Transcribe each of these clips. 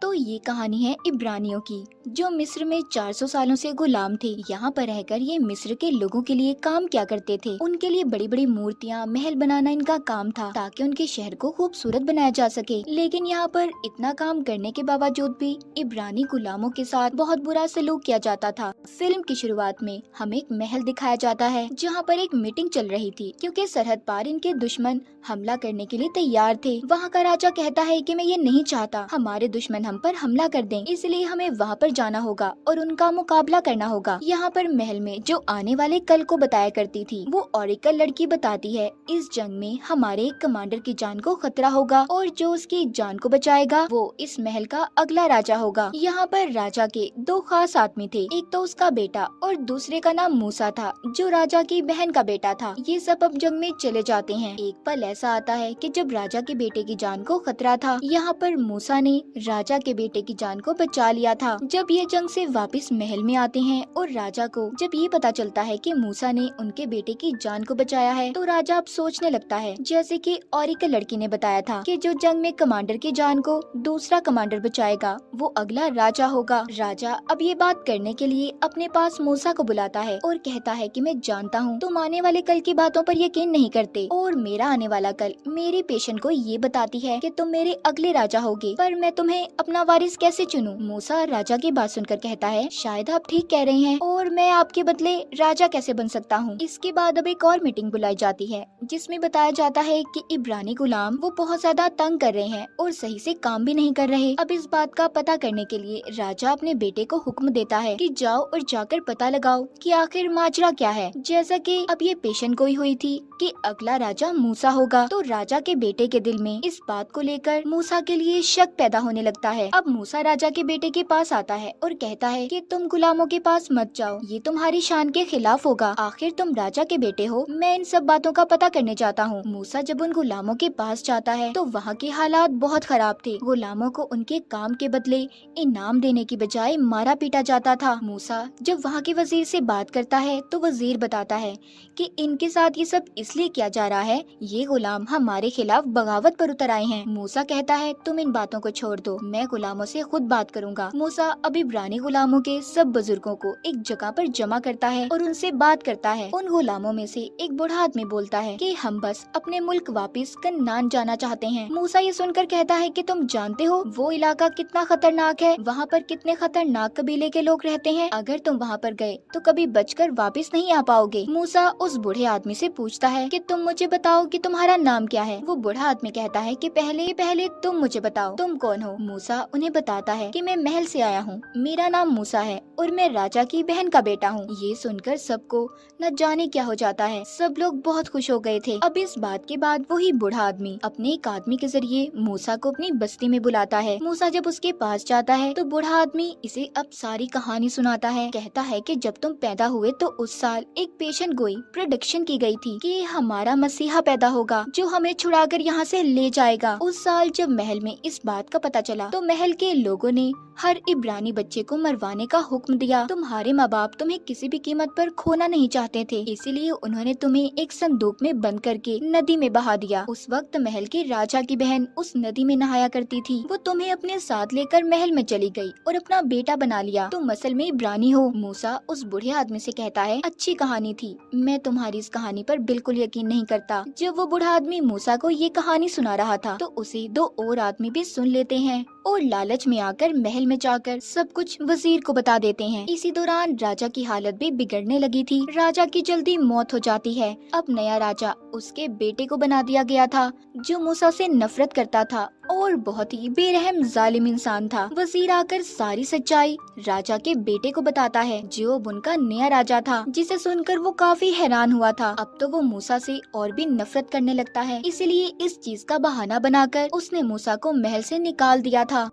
तो ये कहानी है इब्रानियों की, जो मिस्र में 400 सालों से गुलाम थे। यहाँ पर रहकर ये मिस्र के लोगों के लिए काम क्या करते थे। उनके लिए बड़ी बड़ी मूर्तियाँ, महल बनाना इनका काम था, ताकि उनके शहर को खूबसूरत बनाया जा सके। लेकिन यहाँ पर इतना काम करने के बावजूद भी इब्रानी गुलामों के साथ बहुत बुरा सलूक किया जाता था। फिल्म की शुरुआत में हमें एक महल दिखाया जाता है, जहाँ पर एक मीटिंग चल रही थी, क्योंकि सरहद पार इनके दुश्मन हमला करने के लिए तैयार थे। वहाँ का राजा कहता है कि मैं ये नहीं चाहता हमारे दुश्मन हम पर हमला कर दें, इसलिए हमें वहाँ पर जाना होगा और उनका मुकाबला करना होगा। यहाँ पर महल में जो आने वाले कल को बताया करती थी, वो ऑरिकल लड़की बताती है इस जंग में हमारे कमांडर की जान को खतरा होगा और जो उसकी जान को बचाएगा वो इस महल का अगला राजा होगा। यहाँ पर राजा के दो खास आदमी थे, एक तो उसका बेटा और दूसरे का नाम मूसा था, जो राजा की बहन का बेटा था। ये सब अब जंग में चले जाते हैं। एक पल ऐसा आता है कि जब राजा के बेटे की जान को खतरा था, यहाँ पर मूसा ने राजा के बेटे की जान को बचा लिया था। जब ये जंग से वापस महल में आते हैं और राजा को जब ये पता चलता है कि मूसा ने उनके बेटे की जान को बचाया है, तो राजा अब सोचने लगता है, जैसे कि ऑरिकल लड़की ने बताया था कि जो जंग में कमांडर की जान को दूसरा कमांडर बचाएगा वो अगला राजा होगा। राजा अब ये बात करने के लिए अपने पास मूसा को बुलाता है और कहता है कि मैं जानता हूँ तुम आने वाले कल की बातों पर यकीन नहीं करते और मेरा आने वाला कल मेरी पेशेंट को ये बताती है कि तुम मेरे अगले राजा होगे, पर मैं तुम्हें अपना वारिस कैसे चुनूं? मूसा राजा की बात सुनकर कहता है शायद आप ठीक कह रहे हैं और मैं आपके बदले राजा कैसे बन सकता हूँ। इसके बाद अब एक और मीटिंग बुलाई जाती है, जिसमें बताया जाता है कि इब्रानी गुलाम वो बहुत ज्यादा तंग कर रहे हैं और सही से काम भी नहीं कर रहे। अब इस बात का पता करने के लिए राजा अपने बेटे को हुक्म देता है कि जाओ और जाकर पता लगाओ कि आखिर माजरा क्या है। जैसा कि अब ये पेशेंट गोई हुई थी कि अगला राजा मूसा होगा, तो राजा के बेटे के दिल में इस बात को लेकर मूसा के लिए शक पैदा होने लगता है। अब मूसा राजा के बेटे के पास आता है और कहता है कि तुम गुलामों के पास मत जाओ, ये तुम्हारी शान के खिलाफ होगा, आखिर तुम राजा के बेटे हो। मैं इन सब बातों का पता करने जाता हूँ। मूसा जब उन गुलामों के पास जाता है तो वहाँ के हालात बहुत खराब थे। गुलामों को उनके काम के बदले इनाम देने की बजाय मारा पीटा जाता था। मूसा जब वहाँ के वजीर से बात करता है तो वजीर बताता है कि इनके साथ ये सब इसलिए किया जा रहा है, ये गुलाम हमारे खिलाफ बगावत पर उतर आए हैं। मूसा कहता है तुम इन बातों को छोड़ दो, मैं गुलामों से खुद बात करूंगा। मूसा अब इब्रानी गुलामों के सब बुजुर्गों को एक जगह पर जमा करता है और उनसे बात करता है। उन गुलामों में से एक बूढ़ा आदमी बोलता है कि हम बस अपने मुल्क वापस कन्नान जाना चाहते हैं। मूसा ये सुनकर कहता है कि तुम जानते हो वो इलाका कितना खतरनाक है, वहाँ पर कितने खतरनाक कबीले के लोग रहते हैं, अगर तुम वहाँ पर गए तो कभी बचकर वापस नहीं आ पाओगे। मूसा उस बूढ़े आदमी से पूछता है कि तुम मुझे बताओ कि तुम्हारा नाम क्या है। वो बूढ़ा आदमी कहता है कि पहले तुम मुझे बताओ तुम कौन हो। मूसा उन्हें बताता है कि मैं महल से आया हूँ, मेरा नाम मूसा है और मैं राजा की बहन का बेटा हूँ। ये सुनकर सबको न जाने क्या हो जाता है, सब लोग बहुत खुश हो गए थे। अब इस बात के बाद वही बूढ़ा आदमी अपने एक आदमी के जरिए मूसा को अपनी बस्ती में बुलाता है। मूसा जब उसके पास जाता है तो बूढ़ा आदमी इसे अब सारी कहानी सुनाता है। कहता है कि जब तुम पैदा हुए तो उस साल एक पेशेंट गोई प्रोडक्शन की गई थी कि हमारा मसीहा पैदा होगा जो हमें छुड़ाकर यहाँ से ले जाएगा। उस साल जब महल में इस बात का पता चला तो महल के लोगों ने हर इब्रानी बच्चे को मरवाने का हुक्म दिया। तुम्हारे माँ बाप तुम्हें किसी भी कीमत पर खोना नहीं चाहते थे, इसीलिए उन्होंने तुम्हें एक संदूक में बंद करके नदी में बहा दिया। उस वक्त महल के राजा की बहन उस नदी में नहाया करती थी, वो तुम्हें अपने साथ लेकर महल में चली गई और अपना बेटा बना लिया। तुम असल में इब्रानी हो। मूसा उस बूढ़े आदमी से कहता है अच्छी कहानी थी, मैं तुम्हारी इस कहानी पर बिल्कुल यकीन नहीं करता। जब वो बूढ़ा आदमी मूसा को ये कहानी सुना रहा था तो उसे दो और आदमी भी सुन लेते हैं और लालच में आकर महल में जाकर सब कुछ वजीर को बता देते हैं। इसी दौरान राजा की हालत भी बिगड़ने लगी थी। राजा की जल्दी मौत हो जाती है। अब नया राजा उसके बेटे को बना दिया गया था, जो मूसा से नफरत करता था और बहुत ही बेरहम जालिम इंसान था। वजीर आकर सारी सच्चाई राजा के बेटे को बताता है, जो अब उनका नया राजा था, जिसे सुनकर वो काफी हैरान हुआ था। अब तो वो मूसा से और भी नफरत करने लगता है, इसलिए इस चीज का बहाना बनाकर उसने मूसा को महल से निकाल दिया था।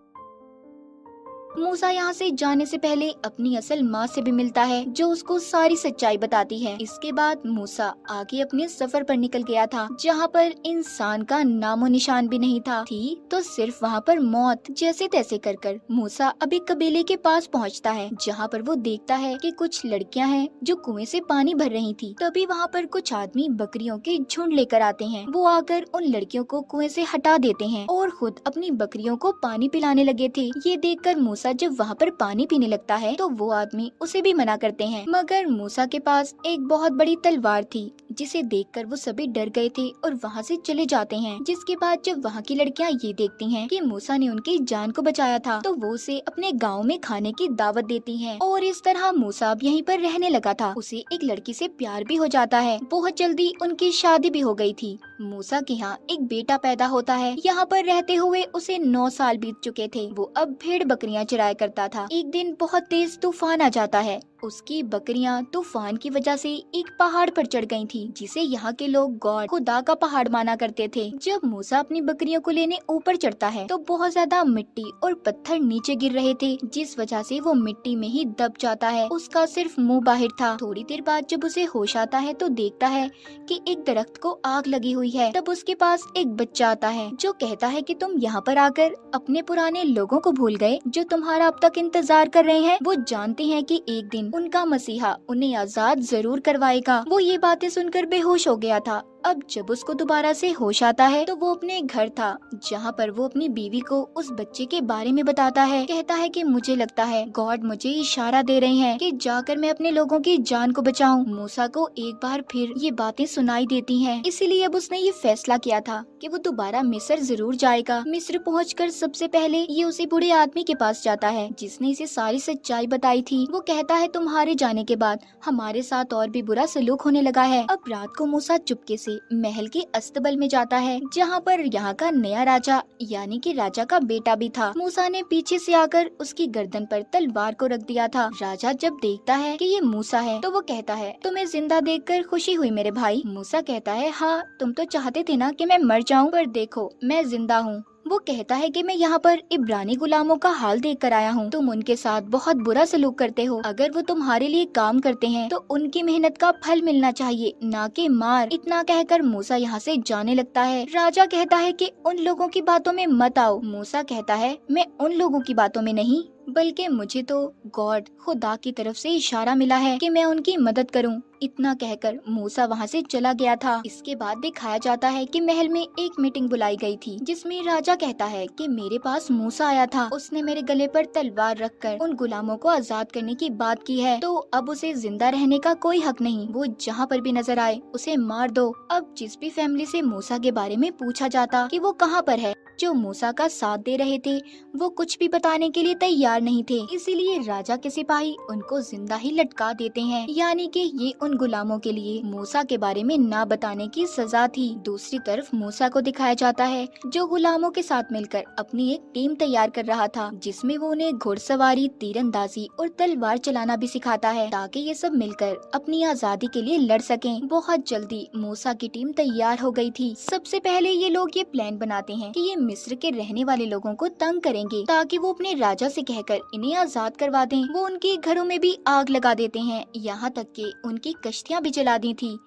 मूसा यहाँ से जाने से पहले अपनी असल माँ से भी मिलता है, जो उसको सारी सच्चाई बताती है। इसके बाद मूसा आगे अपने सफर पर निकल गया था, जहाँ पर इंसान का नामो निशान भी नहीं था, थी तो सिर्फ वहाँ पर मौत। जैसे तैसे कर मूसा अभी कबीले के पास पहुँचता है, जहाँ पर वो देखता है कि कुछ लड़कियाँ हैं जो कुएं से पानी भर रही थी। तभी वहाँ पर कुछ आदमी बकरियों के झुंड लेकर आते हैं। वो आकर उन लड़कियों को कुएं से हटा देते हैं और खुद अपनी बकरियों को पानी पिलाने लगे थे। ये देखकर मूसा जब वहाँ पर पानी पीने लगता है तो वो आदमी उसे भी मना करते हैं, मगर मूसा के पास एक बहुत बड़ी तलवार थी, जिसे देखकर वो सभी डर गए थे और वहाँ से चले जाते हैं। जिसके बाद जब वहाँ की लड़कियाँ ये देखती हैं कि मूसा ने उनकी जान को बचाया था, तो वो उसे अपने गांव में खाने की दावत देती हैं। और इस तरह मूसा अब यहीं पर रहने लगा था। उसे एक लड़की से प्यार भी हो जाता है। बहुत जल्दी उनकी शादी भी हो गई थी। मूसा के यहाँ एक बेटा पैदा होता है। यहाँ पर रहते हुए उसे 9 साल बीत चुके थे। वो अब भेड़ बकरियां चराया करता था। एक दिन बहुत तेज तूफान आ जाता है। उसकी बकरियां तूफान की वजह से एक पहाड़ पर चढ़ गई थी, जिसे यहाँ के लोग गॉड खुदा का पहाड़ माना करते थे। जब मूसा अपनी बकरियों को लेने ऊपर चढ़ता है तो बहुत ज्यादा मिट्टी और पत्थर नीचे गिर रहे थे, जिस वजह से वो मिट्टी में ही दब जाता है। उसका सिर्फ मुंह बाहर था। थोड़ी देर बाद जब उसे होश आता है तो देखता है कि एक दरख्त को आग लगी हुई है। तब उसके पास एक बच्चा आता है जो कहता है कि तुम यहाँ पर आकर अपने पुराने लोगों को भूल गए जो तुम्हारा अब तक इंतजार कर रहे हैं। वो जानते हैं कि एक दिन उनका मसीहा उन्हें आजाद जरूर करवाएगा। वो ये बातें सुनकर बेहोश हो गया था। अब जब उसको दोबारा से होश आता है तो वो अपने घर था, जहाँ पर वो अपनी बीवी को उस बच्चे के बारे में बताता है। कहता है कि मुझे लगता है गॉड मुझे इशारा दे रहे हैं कि जाकर मैं अपने लोगों की जान को बचाऊं। मूसा को एक बार फिर ये बातें सुनाई देती हैं, इसीलिए अब उसने ये फैसला किया था कि वो दोबारा मिस्र जरूर जाएगा। मिस्र पहुंचकर सबसे पहले ये उसी बूढ़े आदमी के पास जाता है जिसने इसे सारी सच्चाई बताई थी। वो कहता है तुम्हारे जाने के बाद हमारे साथ और भी बुरा सलूक होने लगा है। अब रात को मूसा चुपके से महल के अस्तबल में जाता है, जहाँ पर यहाँ का नया राजा यानी कि राजा का बेटा भी था। मूसा ने पीछे से आकर उसकी गर्दन पर तलवार को रख दिया था। राजा जब देखता है कि ये मूसा है तो वो कहता है तुम्हें जिंदा देखकर खुशी हुई मेरे भाई। मूसा कहता है हाँ, तुम तो चाहते थे ना कि मैं मर जाऊं, पर देखो मैं जिंदा हूँ। वो कहता है कि मैं यहाँ पर इब्रानी गुलामों का हाल देख कर आया हूँ। तुम उनके साथ बहुत बुरा सलूक करते हो। अगर वो तुम्हारे लिए काम करते हैं तो उनकी मेहनत का फल मिलना चाहिए, ना कि मार। इतना कहकर मूसा यहाँ से जाने लगता है। राजा कहता है कि उन लोगों की बातों में मत आओ। मूसा कहता है मैं उन लोगों की बातों में नहीं, बल्कि मुझे तो गॉड खुदा की तरफ से इशारा मिला है कि मैं उनकी मदद करूं। इतना कहकर मूसा वहां से चला गया था। इसके बाद दिखाया जाता है कि महल में एक मीटिंग बुलाई गई थी, जिसमें राजा कहता है कि मेरे पास मूसा आया था। उसने मेरे गले पर तलवार रखकर उन गुलामों को आजाद करने की बात की है, तो अब उसे जिंदा रहने का कोई हक नहीं। वो जहाँ पर भी नजर आए उसे मार दो। अब जिस भी फैमिली से मूसा के बारे में पूछा जाता कि वो कहाँ पर है, जो मूसा का साथ दे रहे थे वो कुछ भी बताने के लिए तैयार नहीं थे। इसीलिए राजा के सिपाही उनको जिंदा ही लटका देते हैं, यानी कि ये उन गुलामों के लिए मूसा के बारे में ना बताने की सजा थी। दूसरी तरफ मूसा को दिखाया जाता है जो गुलामों के साथ मिलकर अपनी एक टीम तैयार कर रहा था, जिसमें वो उन्हें घुड़सवारी, तीरंदाजी और तलवार चलाना भी सिखाता है, ताकि ये सब मिलकर अपनी आजादी के लिए लड़ सकें। बहुत जल्दी मूसा की टीम तैयार हो गई थी। सबसे पहले ये लोग ये प्लान बनाते हैं कि ये मिस्र के रहने वाले लोगों को तंग करेंगे, ताकि वो अपने राजा से कहकर इन्हें आजाद करवा दें। वो उनके घरों में भी आग लगा देते हैं, यहाँ तक कि उनकी कश्तियाँ भी जला दी थी।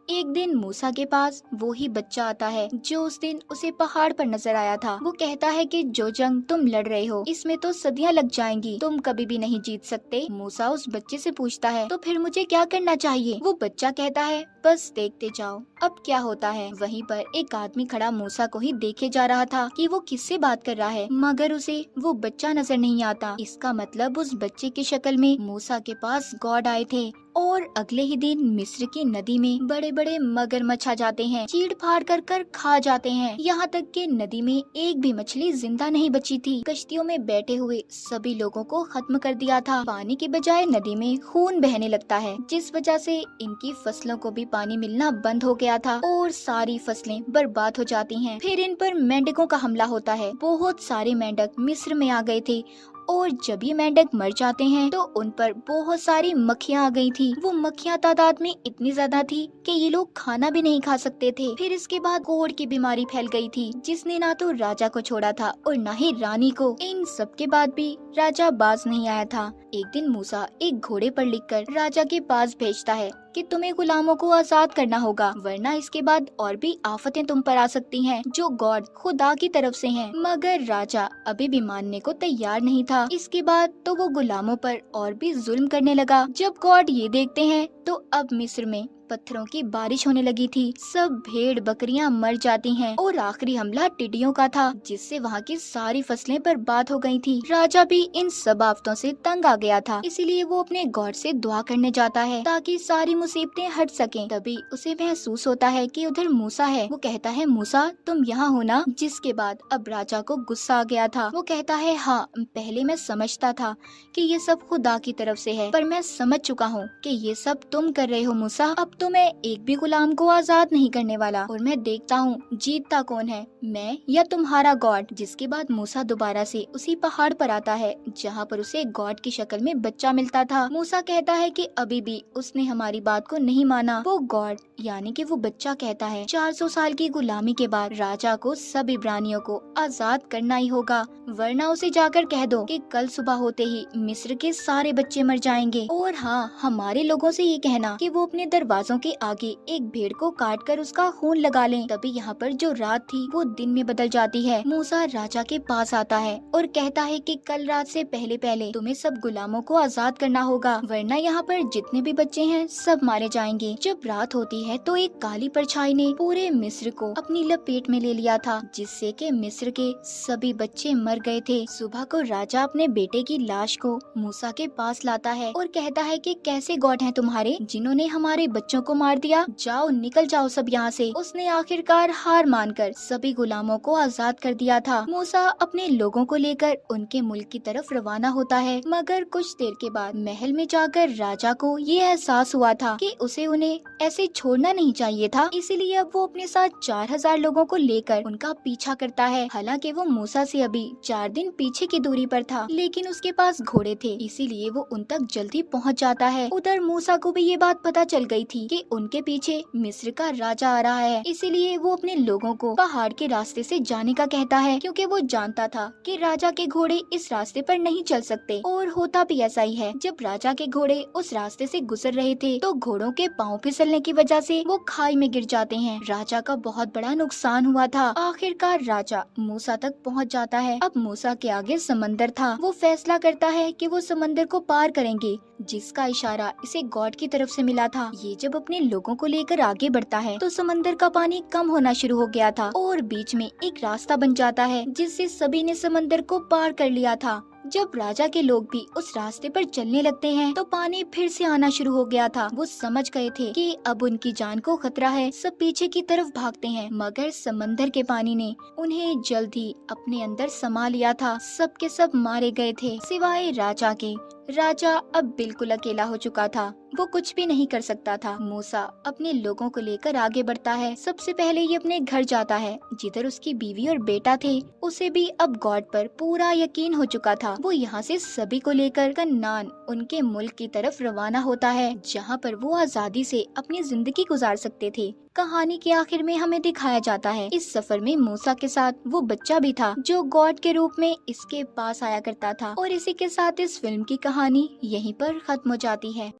एक दिन मूसा के पास वो ही बच्चा आता है जो उस दिन उसे पहाड़ पर नजर आया था। वो कहता है कि जो जंग तुम लड़ रहे हो इसमें तो सदियां लग जाएंगी, तुम कभी भी नहीं जीत सकते। मूसा उस बच्चे से पूछता है तो फिर मुझे क्या करना चाहिए? वो बच्चा कहता है बस देखते जाओ अब क्या होता है। वहीं पर एक आदमी खड़ा मूसा को ही देखे जा रहा था कि वो किससे बात कर रहा है, मगर उसे वो बच्चा नजर नहीं आता। इसका मतलब उस बच्चे की शक्ल में मूसा के पास गॉड आए थे। और अगले ही दिन मिस्र की नदी में बड़े बड़े मगरमच्छ आ जाते हैं, चीड़ फाड़ कर खा जाते हैं। यहाँ तक कि नदी में एक भी मछली जिंदा नहीं बची थी। कश्तियों में बैठे हुए सभी लोगों को खत्म कर दिया था। पानी के बजाय नदी में खून बहने लगता है, जिस वजह से इनकी फसलों को भी पानी मिलना बंद हो गया था और सारी फसलें बर्बाद हो जाती हैं। फिर इन पर मेंढकों का हमला होता है। बहुत सारे मेंढक मिस्र में आ गए थे और जब ये मेंढक मर जाते हैं तो उन पर बहुत सारी मक्खियाँ आ गई थी। वो मक्खियाँ तादाद में इतनी ज्यादा थी कि ये लोग खाना भी नहीं खा सकते थे। फिर इसके बाद कोढ़ की बीमारी फैल गई थी, जिसने ना तो राजा को छोड़ा था और ना ही रानी को। इन सब के बाद भी राजा बाज नहीं आया था। एक दिन मूसा एक घोड़े पर लिखकर राजा के पास भेजता है कि तुम्हें गुलामों को आजाद करना होगा, वरना इसके बाद और भी आफतें तुम पर आ सकती हैं, जो गॉड खुदा की तरफ से हैं। मगर राजा अभी भी मानने को तैयार नहीं था। इसके बाद तो वो गुलामों पर और भी जुल्म करने लगा। जब गॉड ये देखते हैं तो अब मिस्र में पत्थरों की बारिश होने लगी थी। सब भेड़ बकरियां मर जाती हैं और आखिरी हमला टिड्डियों का था, जिससे वहाँ की सारी फसलें बर्बाद हो गई थी। राजा भी इन सब आफतों से तंग आ गया था, इसीलिए वो अपने गॉड से दुआ करने जाता है ताकि सारी मुसीबतें हट सकें। तभी उसे महसूस होता है कि उधर मूसा है। वो कहता है, मूसा तुम यहाँ हो ना? जिसके बाद अब राजा को गुस्सा आ गया था। वो कहता है, हाँ पहले मैं समझता था कि ये सब खुदा की तरफ से है, पर मैं समझ चुका हूँ कि ये सब तुम कर रहे हो मूसा। अब तो मैं एक भी गुलाम को आजाद नहीं करने वाला और मैं देखता हूँ जीतता कौन है, मैं या तुम्हारा गॉड। जिसके बाद मूसा दोबारा से उसी पहाड़ पर आता है जहाँ पर उसे गॉड की शक्ल में बच्चा मिलता था। मूसा कहता है कि अभी भी उसने हमारी बात को नहीं माना। वो गॉड यानी कि वो बच्चा कहता है 400 साल की गुलामी के बाद राजा को सब इब्रानियों को आजाद करना ही होगा, वरना उसे जाकर कह दो कि कल सुबह होते ही मिस्र के सारे बच्चे मर जाएंगे। और हाँ, हमारे लोगों से ये कहना कि वो अपने दरवाजों के आगे एक भेड़ को काट कर उसका खून लगा लें। तभी यहाँ पर जो रात थी वो दिन में बदल जाती है। मूसा राजा के पास आता है और कहता है कि कल रात से पहले पहले तुम्हें सब गुलामों को आजाद करना होगा, वरना यहाँ पर जितने भी बच्चे हैं सब मारे जाएंगे। जब रात होती है तो एक काली परछाई ने पूरे मिस्र को अपनी लपेट में ले लिया था, जिससे कि मिस्र के सभी बच्चे मर गए थे। सुबह को राजा अपने बेटे की लाश को मूसा के पास लाता है और कहता है कि कैसे गॉड हैं तुम्हारे जिन्होंने हमारे बच्चों को मार दिया, जाओ निकल जाओ सब यहाँ से। उसने आखिरकार हार मानकर सभी गुलामों को आजाद कर दिया था। मूसा अपने लोगों को लेकर उनके मुल्क की तरफ रवाना होता है, मगर कुछ देर के बाद महल में जाकर राजा को ये एहसास हुआ था कि उसे उन्हें ऐसे छोड़ना नहीं चाहिए था। इसीलिए अब वो अपने साथ 4000 लोगों को लेकर उनका पीछा करता है। हालांकि वो मूसा से अभी 4 दिन पीछे की दूरी पर था, लेकिन उसके पास घोड़े थे, इसीलिए वो उन तक जल्दी पहुंच जाता है। उधर मूसा को भी ये बात पता चल गई थी कि उनके पीछे मिस्र का राजा आ रहा है, इसीलिए वो अपने लोगों को पहाड़ के रास्ते से जाने का कहता है, क्योंकि वो जानता था कि राजा के घोड़े इस रास्ते पर नहीं चल सकते। और होता भी ऐसा ही है। जब राजा के घोड़े उस रास्ते से गुजर रहे थे तो घोड़ों के पांव फिसलने की वजह से वो खाई में गिर जाते हैं। राजा का बहुत बड़ा नुकसान हुआ था। आखिरकार राजा मूसा तक पहुंच जाता है। अब मूसा के आगे समंदर था। वो फैसला करता है कि वो समंदर को पार करेंगे, जिसका इशारा इसे गॉड की तरफ से मिला था। ये जब अपने लोगों को लेकर आगे बढ़ता है तो समंदर का पानी कम होना शुरू हो गया था और बीच में एक रास्ता बन जाता है, जिससे सभी ने समंदर को पार कर लिया था। जब राजा के लोग भी उस रास्ते पर चलने लगते हैं तो पानी फिर से आना शुरू हो गया था। वो समझ गए थे कि अब उनकी जान को खतरा है। सब पीछे की तरफ भागते हैं, मगर समंदर के पानी ने उन्हें जल्द ही अपने अंदर समा लिया था। सब के सब मारे गए थे सिवाय राजा के। राजा अब बिल्कुल अकेला हो चुका था। वो कुछ भी नहीं कर सकता था। मूसा अपने लोगों को लेकर आगे बढ़ता है। सबसे पहले ये अपने घर जाता है, जिधर उसकी बीवी और बेटा थे। उसे भी अब गॉड पर पूरा यकीन हो चुका था। वो यहाँ से सभी को लेकर कन्नान उनके मुल्क की तरफ रवाना होता है, जहाँ पर वो आजादी से अपनी जिंदगी गुजार सकते थे। कहानी के आखिर में हमें दिखाया जाता है इस सफर में मूसा के साथ वो बच्चा भी था, जो गॉड के रूप में इसके पास आया करता था। और इसी के साथ इस फिल्म की कहानी यहीं पर खत्म हो जाती है।